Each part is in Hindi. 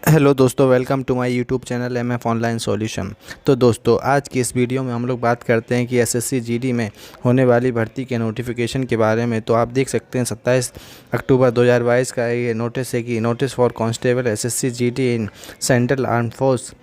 हेलो दोस्तों, welcome to my YouTube channel MF online solution. तो दोस्तों, आज की इस वीडियो में हम लोग बात करते हैं कि एसएससी जीडी में होने वाली भर्ती के नोटिफिकेशन के बारे में। तो आप देख सकते हैं 27 अक्टूबर 2022 का ये नोटिस है कि notice for constable SSC GD in central arm force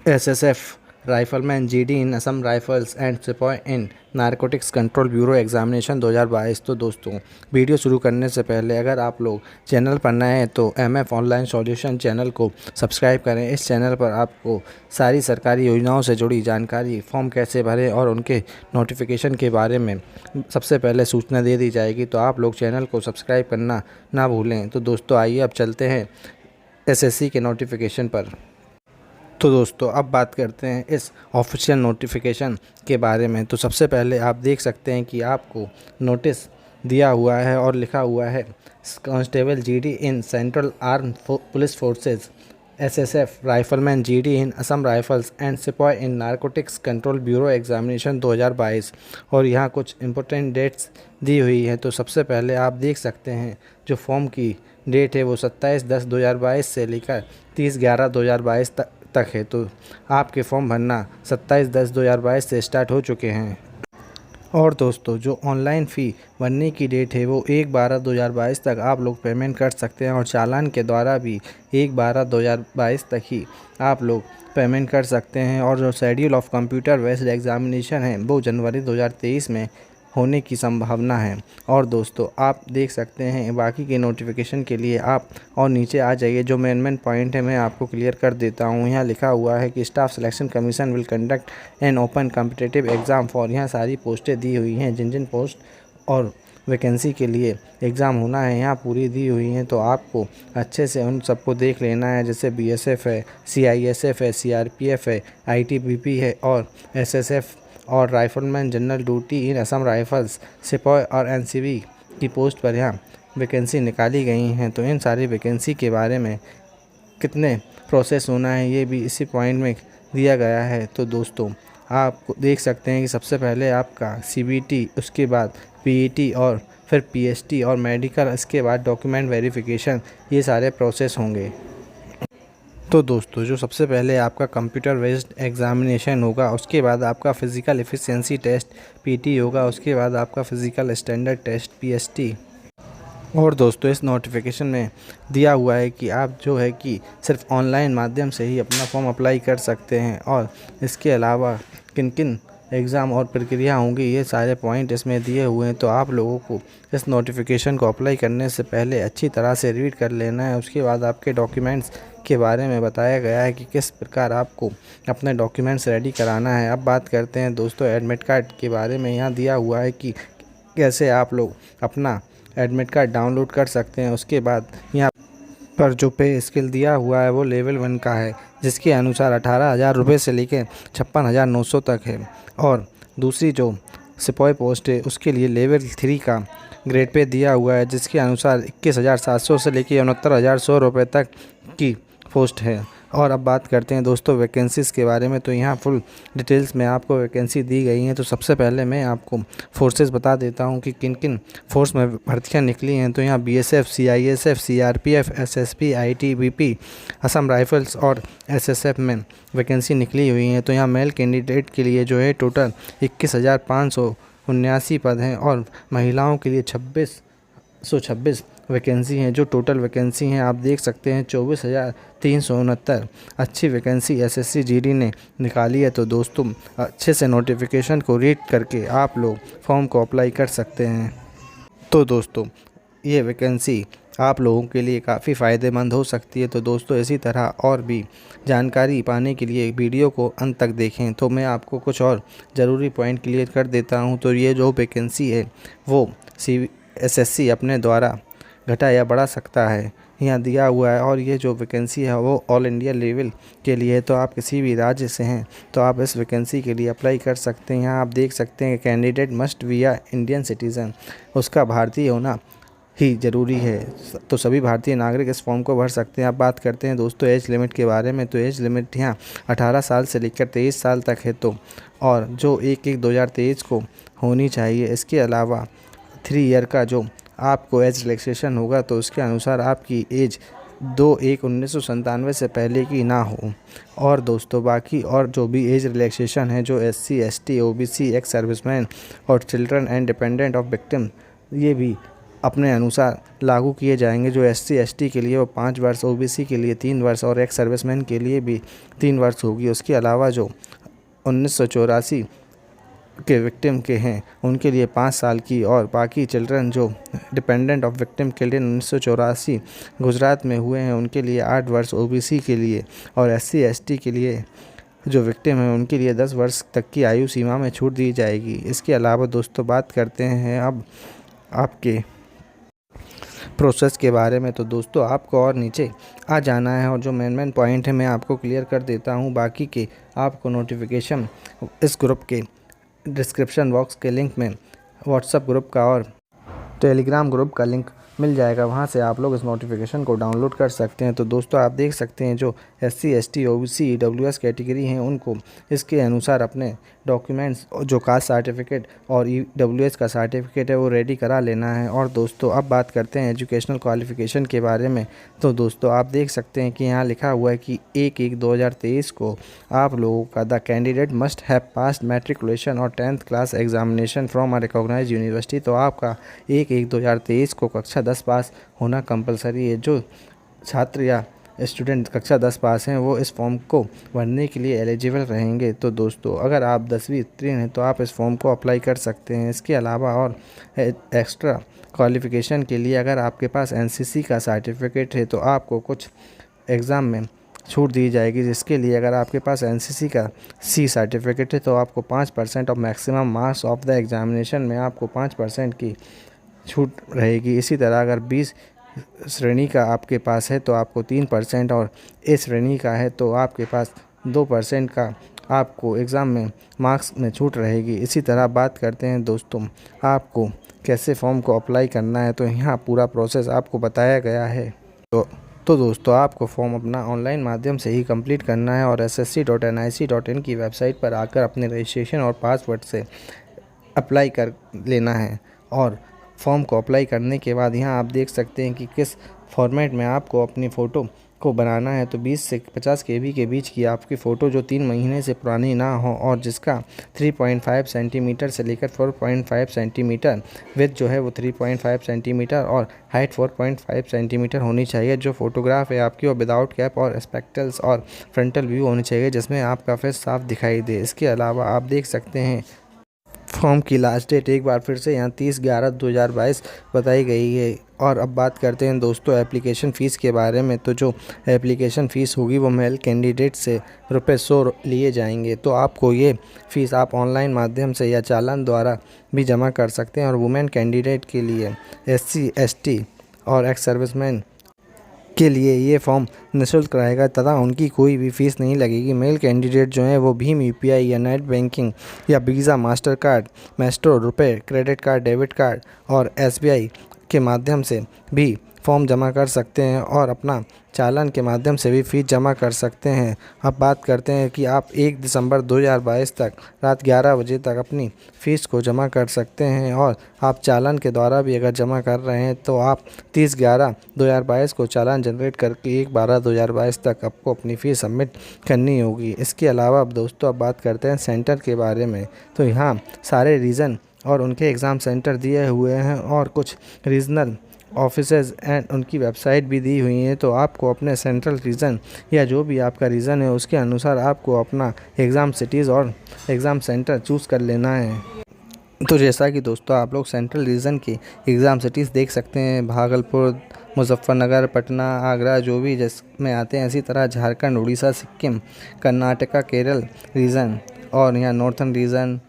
SSF rifleman GD in Assam rifles and सिपाही इन नारकोटिक्स कंट्रोल ब्यूरो एग्जामिनेशन 2022। तो दोस्तों, वीडियो शुरू करने से पहले अगर आप लोग चैनल पर नए हैं तो एमएफ ऑनलाइन सॉल्यूशन चैनल को सब्सक्राइब करें। इस चैनल पर आपको सारी सरकारी योजनाओं से जुड़ी जानकारी, फॉर्म कैसे भरें और उनके नोटिफिकेशन के बारे में सबसे पहले सूचना दे दी जाएगी। तो आप लोग चैनल को सब्सक्राइब करना ना भूलें। तो दोस्तों, आइए अब चलते हैं एसएससी के नोटिफिकेशन पर। तो दोस्तों, अब बात करते हैं इस ऑफिशियल नोटिफिकेशन के बारे में। तो सबसे पहले आप देख सकते हैं कि आपको नोटिस दिया हुआ है और लिखा हुआ है constable GD in central arm police forces SSF rifleman GD in Assam rifles and सिपाही इन नारकोटिक्स कंट्रोल ब्यूरो एग्जामिनेशन 2022। और यहाँ कुछ इम्पोर्टेंट डेट्स दी हुई हैं। तो सबसे पहले आप देख सकते हैं जो फॉर्म की डेट है वो 27/10/2022 से लेकर 30/11/2022 तक है। तो आपके फॉर्म भरना 27/10/2022 से स्टार्ट हो चुके हैं। और दोस्तों, जो ऑनलाइन फ़ी भरने की डेट है वो 1/12/2022 तक आप लोग पेमेंट कर सकते हैं। और चालान के द्वारा भी 1/12/2022 तक ही आप लोग पेमेंट कर सकते हैं। और जो schedule of computer based examination है वो जनवरी 2023 में होने की संभावना है। और दोस्तों, आप देख सकते हैं बाकी के नोटिफिकेशन के लिए आप और नीचे आ जाइए। जो मेन पॉइंट है मैं आपको क्लियर कर देता हूँ। यहाँ लिखा हुआ है कि staff selection commission will conduct an open competitive exam for, यहाँ सारी पोस्टें दी हुई हैं जिन जिन पोस्ट और वैकेंसी के लिए एग्ज़ाम होना है यहाँ पूरी दी हुई हैं। तो आपको अच्छे से उन सबको देख लेना है। जैसे बीएसएफ है, सीआईएसएफ है, सीआरपीएफ है, आईटीबीपी है और एसएसएफ और राइफलमैन जनरल ड्यूटी इन असम राइफल्स सिपाही और एनसीबी की पोस्ट पर यहाँ वैकेंसी निकाली गई हैं। तो इन सारी वैकेंसी के बारे में कितने प्रोसेस होना है ये भी इसी पॉइंट में दिया गया है। तो दोस्तों, आप देख सकते हैं कि सबसे पहले आपका सीबीटी, उसके बाद पीईटी और फिर पीएसटी और मेडिकल, इसके बाद डॉक्यूमेंट वेरिफिकेशन, ये सारे प्रोसेस होंगे। तो दोस्तों, जो सबसे पहले आपका कंप्यूटर बेस्ड एग्जामिनेशन होगा, उसके बाद आपका फ़िज़िकल एफिशिएंसी टेस्ट पीटी होगा, उसके बाद आपका फ़िज़िकल स्टैंडर्ड टेस्ट पीएसटी। और दोस्तों, इस नोटिफिकेशन में दिया हुआ है कि आप जो है कि सिर्फ ऑनलाइन माध्यम से ही अपना फॉर्म अप्लाई कर सकते हैं। और इसके अलावा किन किन एग्ज़ाम और प्रक्रिया होंगी ये सारे पॉइंट इसमें दिए हुए हैं। तो आप लोगों को इस नोटिफिकेशन को अप्लाई करने से पहले अच्छी तरह से रीड कर लेना है। उसके बाद आपके डॉक्यूमेंट्स के बारे में बताया गया है कि किस प्रकार आपको अपने डॉक्यूमेंट्स रेडी कराना है। अब बात करते हैं दोस्तों एडमिट कार्ड के बारे में। यहाँ दिया हुआ है कि कैसे आप लोग अपना एडमिट कार्ड डाउनलोड कर सकते हैं। उसके बाद यहाँ पर जो पे स्केल दिया हुआ है वो लेवल 1 का है, जिसके अनुसार 18,000 रुपये से लेकर 56,900 तक है। और दूसरी जो सिपाही पोस्ट है उसके लिए लेवल 3 का ग्रेड पे दिया हुआ है, जिसके अनुसार 21,700 से लेकर 69,100 रुपये तक की पोस्ट है। और अब बात करते हैं दोस्तों वैकेंसीज़ के बारे में। तो यहाँ फुल डिटेल्स में आपको वैकेंसी दी गई हैं। तो सबसे पहले मैं आपको फोर्सेस बता देता हूँ कि किन किन फोर्स में भर्तियाँ निकली हैं। तो यहाँ BSF, CISF, CRPF, SSB, ITBP, Assam rifles और एसएसएफ में वैकेंसी निकली हुई हैं। तो यहाँ मेल कैंडिडेट के लिए जो है टोटल 21,579 पद हैं और महिलाओं के लिए 2,626 वैकेंसी हैं। जो टोटल वैकेंसी हैं आप देख सकते हैं 24,369 अच्छी वैकेंसी एसएससी जीडी ने निकाली है। तो दोस्तों, अच्छे से नोटिफिकेशन को रीड करके आप लोग फॉर्म को अप्लाई कर सकते हैं। तो दोस्तों, ये वैकेंसी आप लोगों के लिए काफ़ी फ़ायदेमंद हो सकती है। तो दोस्तों, इसी तरह और भी जानकारी पाने के लिए वीडियो को अंत तक देखें। तो मैं आपको कुछ और ज़रूरी पॉइंट क्लियर कर देता हूँ। तो ये जो वैकेंसी है वो एसएससी अपने द्वारा घटा या बढ़ा सकता है, यहाँ दिया हुआ है। और ये जो वैकेंसी है वो ऑल इंडिया लेवल के लिए है। तो आप किसी भी राज्य से हैं तो आप इस वैकेंसी के लिए अप्लाई कर सकते हैं। यहाँ आप देख सकते हैं candidate must be a Indian citizen, उसका भारतीय होना ही ज़रूरी है। तो सभी भारतीय नागरिक इस फॉर्म को भर सकते हैं। अब बात करते हैं दोस्तों एज लिमिट के बारे में। तो एज लिमिट यहाँ 18 साल से लेकर 23 साल तक है। तो और जो 1/1/2023 को होनी चाहिए। इसके अलावा 3 ईयर का जो आपको एज रिलैक्सेशन होगा तो उसके अनुसार आपकी एज 2/1/1997 से पहले की ना हो। और दोस्तों बाकी और जो भी एज रिलैक्सेशन है जो SC ST OBC ex serviceman और children and dependent of victim ये भी अपने अनुसार लागू किए जाएंगे। जो SC ST के लिए वो 5 वर्ष, OBC के लिए 3 वर्ष और एक्स सर्विसमैन के लिए भी 3 वर्ष होगी। उसके अलावा जो 1984 के विक्टिम के हैं उनके लिए 5 साल की, और बाकी चिल्ड्रन जो डिपेंडेंट ऑफ विक्टिम के लिए 1984 गुजरात में हुए हैं उनके लिए 8 वर्ष, OBC के लिए और SC ST के लिए जो विक्टिम हैं उनके लिए 10 वर्ष तक की आयु सीमा में छूट दी जाएगी। इसके अलावा दोस्तों बात करते हैं अब आपके प्रोसेस के बारे में। तो दोस्तों आपको और नीचे आ जाना है और जो मेन पॉइंट है मैं आपको क्लियर कर देता हूँ। बाकी के आपको नोटिफिकेशन इस ग्रुप के डिस्क्रिप्शन बॉक्स के लिंक में व्हाट्सएप ग्रुप का और टेलीग्राम ग्रुप का लिंक मिल जाएगा, वहाँ से आप लोग इस नोटिफिकेशन को डाउनलोड कर सकते हैं। तो दोस्तों आप देख सकते हैं जो SC ST OBC EWS category हैं उनको इसके अनुसार अपने डॉक्यूमेंट्स जो कास्ट सर्टिफिकेट और EWS का सर्टिफिकेट है वो रेडी करा लेना है। और दोस्तों अब बात करते हैं एजुकेशनल क्वालिफ़िकेशन के बारे में। तो दोस्तों आप देख सकते हैं कि यहाँ लिखा हुआ है कि 1/1/2023 को आप लोगों का the candidate must have passed matriculation और 10th class examination from a recognised university. तो आपका 1/1/2023 को कक्षा 10 पास होना कंपलसरी है। जो छात्र या स्टूडेंट कक्षा 10 पास हैं वो इस फॉर्म को भरने के लिए एलिजिबल रहेंगे। तो दोस्तों अगर आप 10वीं उत्तीर्ण हैं तो आप इस फॉर्म को अप्लाई कर सकते हैं। इसके अलावा और एक्स्ट्रा क्वालिफ़िकेशन के लिए अगर आपके पास NCC का सर्टिफिकेट है तो आपको कुछ एग्ज़ाम में छूट दी जाएगी, जिसके लिए अगर आपके पास NCC का C सर्टिफिकेट है तो आपको 5% of maximum marks of the examination में आपको 5% की छूट रहेगी। इसी तरह अगर 20 श्रेणी का आपके पास है तो आपको 3% और A श्रेणी का है तो आपके पास 2% का आपको एग्ज़ाम में मार्क्स में छूट रहेगी। इसी तरह बात करते हैं दोस्तों आपको कैसे फॉर्म को अप्लाई करना है। तो यहाँ पूरा प्रोसेस आपको बताया गया है। तो दोस्तों आपको फॉर्म अपना ऑनलाइन माध्यम से ही कंप्लीट करना है और ssc.nic.in की वेबसाइट पर आकर अपने रजिस्ट्रेशन और पासवर्ड से अप्लाई कर लेना है। और फॉर्म को अप्लाई करने के बाद यहाँ आप देख सकते हैं कि किस फॉर्मेट में आपको अपनी फ़ोटो को बनाना है। तो 20 से 50 KB के बीच की आपकी फ़ोटो जो 3 महीने से पुरानी ना हो और जिसका 3.5 सेंटीमीटर से लेकर 4.5 सेंटीमीटर विड्थ जो है वो 3.5 सेंटीमीटर और हाइट 4.5 सेंटीमीटर होनी चाहिए। जो फ़ोटोग्राफ है आपकी वो विदाउट कैप और स्पेक्टल्स और फ्रंटल व्यू होनी चाहिए जिसमें आपका फेस साफ दिखाई दे। इसके अलावा आप देख सकते हैं फॉर्म की लास्ट डेट एक बार फिर से यहाँ 30/11/2022 बताई गई है। और अब बात करते हैं दोस्तों एप्लीकेशन फ़ीस के बारे में। तो जो एप्लीकेशन फ़ीस होगी वो मेल कैंडिडेट से ₹100 लिए जाएंगे। तो आपको ये फ़ीस आप ऑनलाइन माध्यम से या चालान द्वारा भी जमा कर सकते हैं। और वुमेन कैंडिडेट के लिए SC ST और एक्स सर्विसमैन के लिए ये फॉर्म निःशुल्क रहेगा तथा उनकी कोई भी फ़ीस नहीं लगेगी। मेल कैंडिडेट जो हैं वो भीम UPI या नेट बैंकिंग या वीज़ा, मास्टर कार्ड, मैस्ट्रो, रुपए, क्रेडिट कार्ड, डेबिट कार्ड और SBI के माध्यम से भी फॉर्म जमा कर सकते हैं और अपना चालान के माध्यम से भी फ़ीस जमा कर सकते हैं। अब बात करते हैं कि आप 1 दिसंबर 2022 तक रात 11 बजे तक अपनी फ़ीस को जमा कर सकते हैं। और आप चालान के द्वारा भी अगर जमा कर रहे हैं तो आप 30/11/2022 को चालान जनरेट करके 1/12/2022 तक आपको अपनी फ़ीस सबमिट करनी होगी। इसके अलावा अब दोस्तों अब बात करते हैं सेंटर के बारे में। तो यहाँ सारे रीजन और उनके एग्ज़ाम सेंटर दिए हुए हैं और कुछ रीजनल ऑफिसेज़ एंड उनकी वेबसाइट भी दी हुई है। तो आपको अपने सेंट्रल रीजन या जो भी आपका रीजन है उसके अनुसार आपको अपना एग्ज़ाम सिटीज़ और एग्ज़ाम सेंटर चूज़ कर लेना है। तो जैसा कि दोस्तों आप लोग सेंट्रल रीजन की एग्ज़ाम सिटीज़ देख सकते हैं, भागलपुर, मुजफ्फरनगर, पटना, आगरा जो भी जिसमें आते हैं। इसी तरह झारखंड, उड़ीसा, सिक्किम, कर्नाटका, केरल रीजन और यहाँ northern region,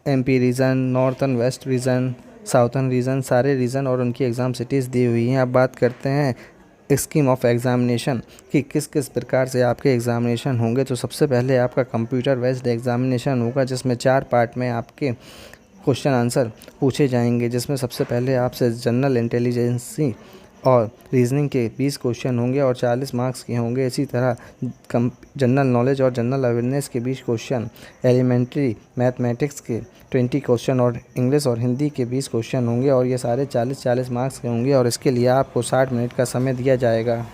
MP region, northern west region, southern region, सारे रीजन और उनकी एग्ज़ाम सिटीज़ दी हुई हैं। अब बात करते हैं स्कीम ऑफ एग्ज़ामिनेशन कि किस किस प्रकार से आपके एग्ज़ामिनेशन होंगे। तो सबसे पहले आपका कंप्यूटर बेस्ड एग्ज़ामिनेशन होगा जिसमें 4 पार्ट में आपके क्वेश्चन आंसर पूछे जाएंगे, जिसमें सबसे पहले आपसे जनरल इंटेलिजेंसी और रीजनिंग के 20 क्वेश्चन होंगे और 40 मार्क्स के होंगे। इसी तरह जनरल नॉलेज और जनरल अवेयरनेस के 20 क्वेश्चन, एलिमेंट्री मैथमेटिक्स के 20 क्वेश्चन और इंग्लिश और हिंदी के 20 क्वेश्चन होंगे और ये सारे 40-40 मार्क्स के होंगे और इसके लिए आपको 60 मिनट का समय दिया जाएगा।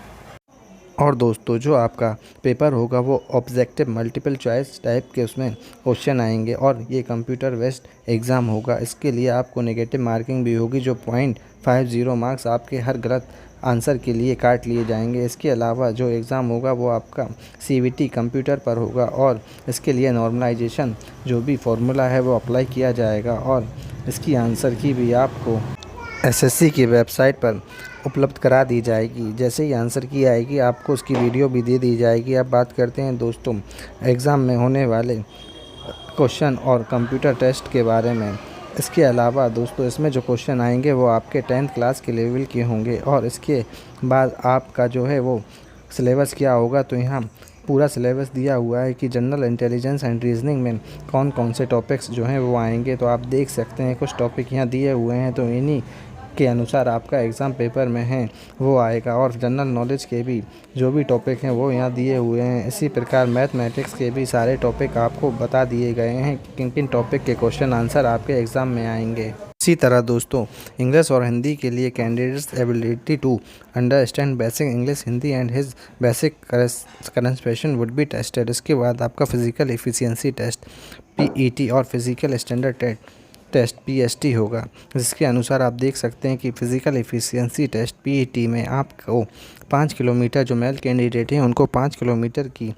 और दोस्तों जो आपका पेपर होगा वो ऑब्जेक्टिव मल्टीपल चॉइस टाइप के उसमें क्वेश्चन आएंगे और ये कंप्यूटर बेस्ड एग्ज़ाम होगा। इसके लिए आपको नेगेटिव मार्किंग भी होगी, जो 0.50 मार्क्स आपके हर गलत आंसर के लिए काट लिए जाएंगे। इसके अलावा जो एग्ज़ाम होगा वो आपका CVT कंप्यूटर पर होगा और इसके लिए नॉर्मलाइजेशन जो भी फॉर्मूला है वो अप्लाई किया जाएगा और इसकी आंसर की भी आपको SSC की वेबसाइट पर उपलब्ध करा दी जाएगी। जैसे ही आंसर की आएगी आपको उसकी वीडियो भी दे दी जाएगी। अब बात करते हैं दोस्तों एग्ज़ाम में होने वाले क्वेश्चन और कंप्यूटर टेस्ट के बारे में। इसके अलावा दोस्तों इसमें जो क्वेश्चन आएंगे वो आपके 10th क्लास के लेवल के होंगे और इसके बाद आपका जो है वो सिलेबस क्या होगा, तो यहाँ पूरा सिलेबस दिया हुआ है कि जनरल इंटेलिजेंस एंड रीजनिंग में कौन कौन से टॉपिक्स जो हैं वो आएंगे। तो आप देख सकते हैं कुछ टॉपिक यहाँ दिए हुए हैं, तो इन्हीं के अनुसार आपका एग्ज़ाम पेपर में है वो आएगा। और जनरल नॉलेज के भी जो भी टॉपिक हैं वो यहाँ दिए हुए हैं। इसी प्रकार मैथमेटिक्स के भी सारे टॉपिक आपको बता दिए गए हैं किन किन टॉपिक के क्वेश्चन आंसर आपके एग्ज़ाम में आएंगे। इसी तरह दोस्तों इंग्लिश और हिंदी के लिए candidates ability to understand basic English Hindi and his basic conception would be tested. इसके बाद आपका फिज़िकल एफिशिएंसी टेस्ट PET और फिज़िकल स्टैंडर्ड टेस्ट PST होगा, जिसके अनुसार आप देख सकते हैं कि फ़िज़िकल एफिशिएंसी टेस्ट PET में आपको 5 किलोमीटर जो मेल कैंडिडेट हैं उनको 5 किलोमीटर की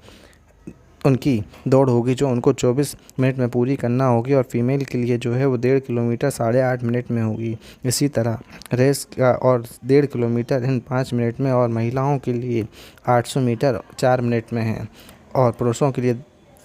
उनकी दौड़ होगी जो उनको 24 मिनट में पूरी करना होगी और फीमेल के लिए जो है वो 1.5 किलोमीटर 8.5 मिनट में होगी। इसी तरह रेस का और 1.5 किलोमीटर इन 5 मिनट में और महिलाओं के लिए 800 मीटर 4 मिनट में है और पुरुषों के लिए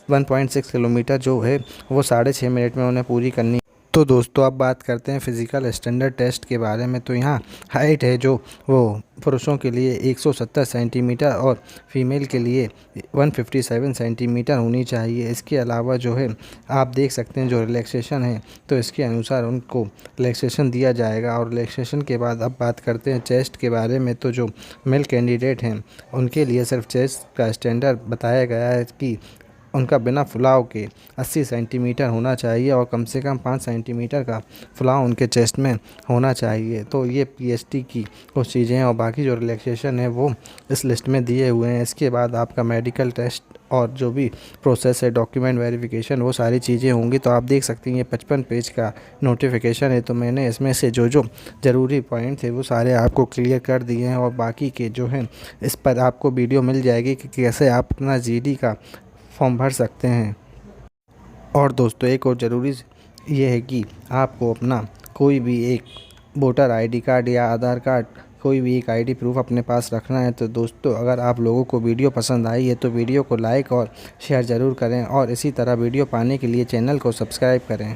1.6 किलोमीटर जो है वो 6.5 मिनट में उन्हें पूरी करनी। तो दोस्तों अब बात करते हैं फ़िज़िकल स्टैंडर्ड टेस्ट के बारे में। तो यहाँ हाइट है जो वो पुरुषों के लिए 170 सेंटीमीटर और फीमेल के लिए 157 सेंटीमीटर होनी चाहिए। इसके अलावा जो है आप देख सकते हैं जो रिलैक्सेशन है तो इसके अनुसार उनको रिलैक्सेशन दिया जाएगा। और रिलैक्सेशन के बाद अब बात करते हैं चेस्ट के बारे में। तो जो मेल कैंडिडेट हैं उनके लिए सिर्फ चेस्ट का स्टैंडर्ड बताया गया है कि उनका बिना फुलाव के 80 सेंटीमीटर होना चाहिए और कम से कम 5 सेंटीमीटर का फुलाव उनके चेस्ट में होना चाहिए। तो ये PST की कुछ चीज़ें हैं और बाकी जो रिलैक्सेशन है वो इस लिस्ट में दिए हुए हैं। इसके बाद आपका मेडिकल टेस्ट और जो भी प्रोसेस है डॉक्यूमेंट वेरिफिकेशन वो सारी चीज़ें होंगी। तो आप देख सकते हैं ये 55 पेज का नोटिफिकेशन है, तो मैंने इसमें से जो जो ज़रूरी पॉइंट थे वो सारे आपको क्लियर कर दिए हैं और बाकी के जो हैं इस पर आपको वीडियो मिल जाएगी कि कैसे आप अपना GD का फॉर्म भर सकते हैं। और दोस्तों एक और ज़रूरी ये है कि आपको अपना कोई भी एक वोटर ID कार्ड या आधार कार्ड कोई भी एक ID प्रूफ अपने पास रखना है। तो दोस्तों अगर आप लोगों को वीडियो पसंद आई है तो वीडियो को लाइक और शेयर ज़रूर करें और इसी तरह वीडियो पाने के लिए चैनल को सब्सक्राइब करें।